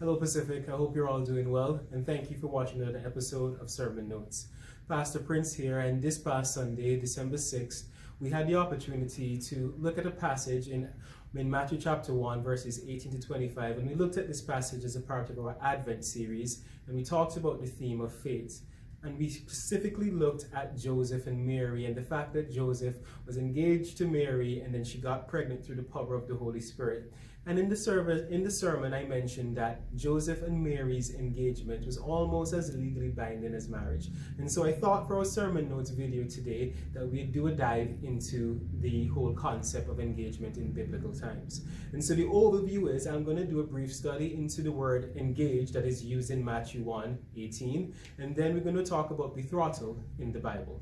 Hello Pacific, I hope you're all doing well, and thank you for watching another episode of Sermon Notes. Pastor Prince here, and this past Sunday, December 6th, we had the opportunity to look at a passage in Matthew chapter 1, verses 18 to 25, and we looked at this passage as a part of our Advent series, and we talked about the theme of faith. And we specifically looked at Joseph and Mary and the fact that Joseph was engaged to Mary and then she got pregnant through the power of the Holy Spirit. And in the sermon, I mentioned that Joseph and Mary's engagement was almost as legally binding as marriage. And so I thought for our sermon notes video today that we'd do a dive into the whole concept of engagement in biblical times. And so the overview is I'm going to do a brief study into the word engage that is used in Matthew 1:18, and then we're going to talk about betrothal in the Bible.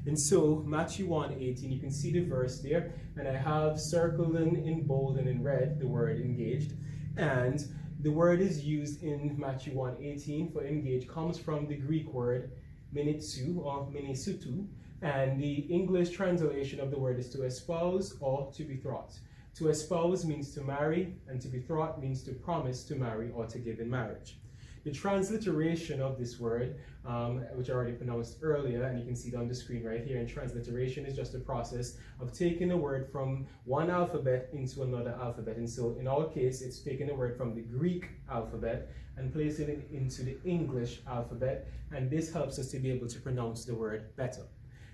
And so, Matthew 1:18, you can see the verse there, and I have circled in bold and in red the word engaged. And the word is used in Matthew 1:18 for engage comes from the Greek word minitsu or minisutu, and the English translation of the word is to espouse or to betroth. To espouse means to marry, and to betroth means to promise to marry or to give in marriage. The transliteration of this word, which I already pronounced earlier, and you can see it on the screen right here, and transliteration is just a process of taking a word from one alphabet into another alphabet. And so in our case, it's taking a word from the Greek alphabet and placing it into the English alphabet, and this helps us to be able to pronounce the word better.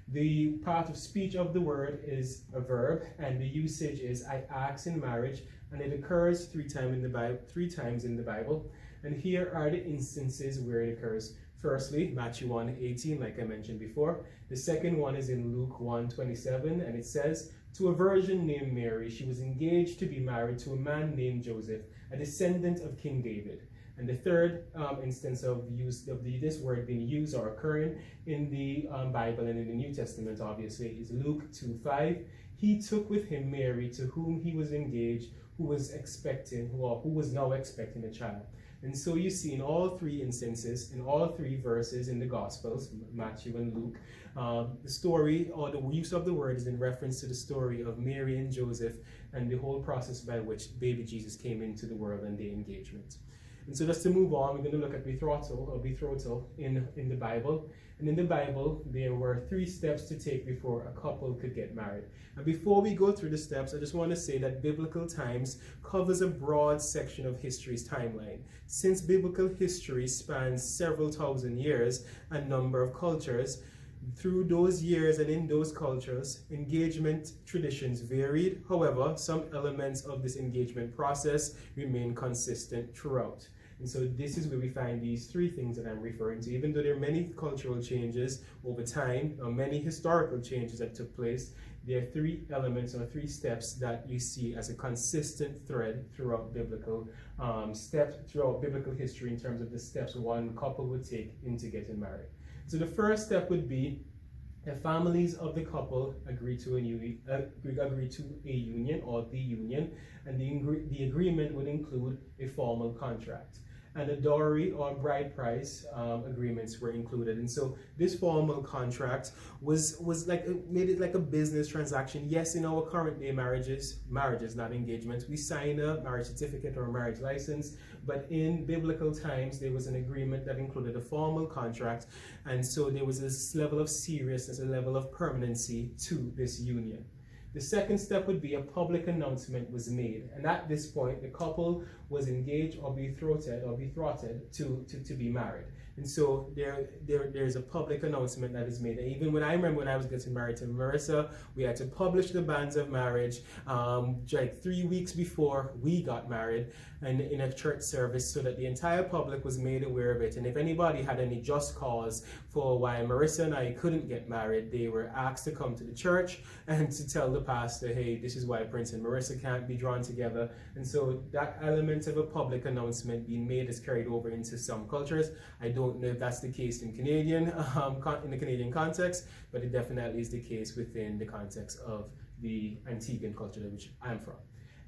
The part of speech of the word is a verb, and the usage is I ask in marriage, and it occurs three times in the Bible. And here are the instances where it occurs. Firstly, Matthew 1:18, like I mentioned before. The second one is in Luke 1:27, and it says, to a virgin named Mary, she was engaged to be married to a man named Joseph, a descendant of King David. And the third instance of use of this word being used or occurring in the Bible and in the New Testament, obviously, is Luke 2:5. He took with him Mary, to whom he was engaged, who was now expecting a child. And so you see in all three instances, in all three verses in the Gospels, Matthew and Luke, the story or the use of the word is in reference to the story of Mary and Joseph and the whole process by which baby Jesus came into the world and their engagement. And so just to move on, we're going to look at betrothal in the Bible. And in the Bible, there were 3 steps to take before a couple could get married. And before we go through the steps, I just want to say that biblical times covers a broad section of history's timeline. Since biblical history spans several thousand years and number of cultures, through those years and in those cultures, engagement traditions varied. However, some elements of this engagement process remain consistent throughout. And so this is where we find these 3 things that I'm referring to. Even though there are many cultural changes over time, or many historical changes that took place, there are 3 elements or 3 steps that you see as a consistent thread throughout biblical history in terms of the steps one couple would take into getting married. So the first step would be the families of the couple agree to a union, or the union, and the agreement would include a formal contract. And a dowry or bride price agreements were included. And so this formal contract was made it like a business transaction. Yes, in our current day marriages, not engagements, we sign a marriage certificate or a marriage license, but in biblical times, there was an agreement that included a formal contract. And so there was this level of seriousness, a level of permanency to this union. The second step would be a public announcement was made, and at this point, the couple was engaged or betrothed to be married. And so there's a public announcement that is made. And even when I remember when I was getting married to Marissa, we had to publish the banns of marriage like 3 weeks before we got married, and in a church service, so that the entire public was made aware of it. And if anybody had any just cause for why Marissa and I couldn't get married, they were asked to come to the church and to tell the pastor, hey, this is why Prince and Marissa can't be drawn together. And so that element of a public announcement being made is carried over into some cultures. I don't know if that's the case in in the Canadian context, but it definitely is the case within the context of the Antiguan culture, which I'm from.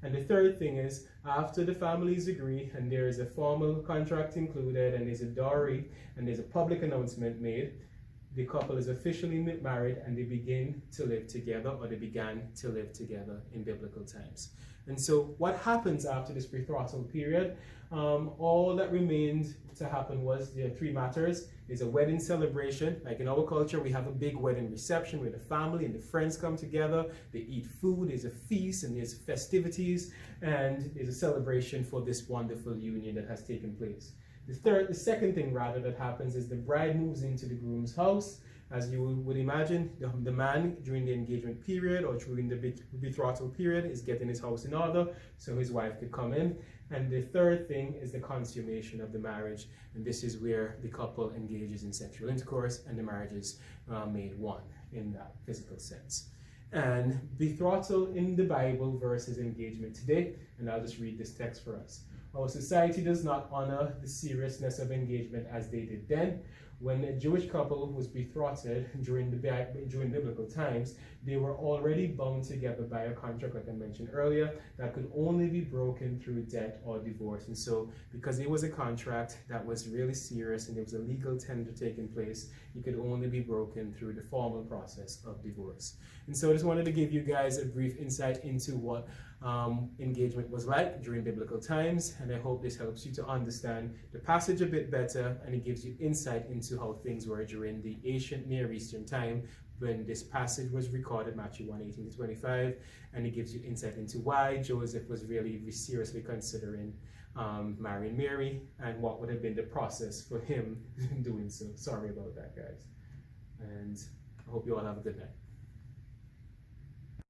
And the third thing is, after the families agree and there is a formal contract included and there's a dowry and there's a public announcement made, the couple is officially married and they begin to live together, or they began to live together in biblical times. And so what happens after this betrothal period? All that remained to happen was there are three matters. There's a wedding celebration. Like in our culture, we have a big wedding reception where the family and the friends come together. They eat food, there's a feast, and there's festivities, and there's a celebration for this wonderful union that has taken place. The second thing rather that happens is the bride moves into the groom's house. As you would imagine, the man during the engagement period or during the betrothal period is getting his house in order so his wife could come in. And the third thing is the consummation of the marriage. And this is where the couple engages in sexual intercourse and the marriage is made one in that physical sense. And betrothal in the Bible versus engagement today. And I'll just read this text for us. Our society does not honor the seriousness of engagement as they did then. When a Jewish couple was betrothed during biblical times, they were already bound together by a contract, like I mentioned earlier, that could only be broken through death or divorce. And so, because it was a contract that was really serious and there was a legal tender taking place, it could only be broken through the formal process of divorce. And so I just wanted to give you guys a brief insight into what engagement was like during biblical times, and I hope this helps you to understand the passage a bit better, and it gives you insight into how things were during the ancient Near Eastern time when this passage was recorded, Matthew 1:18-25, and it gives you insight into why Joseph was really seriously considering marrying Mary and what would have been the process for him in doing so. Sorry about that, guys, and I hope you all have a good night.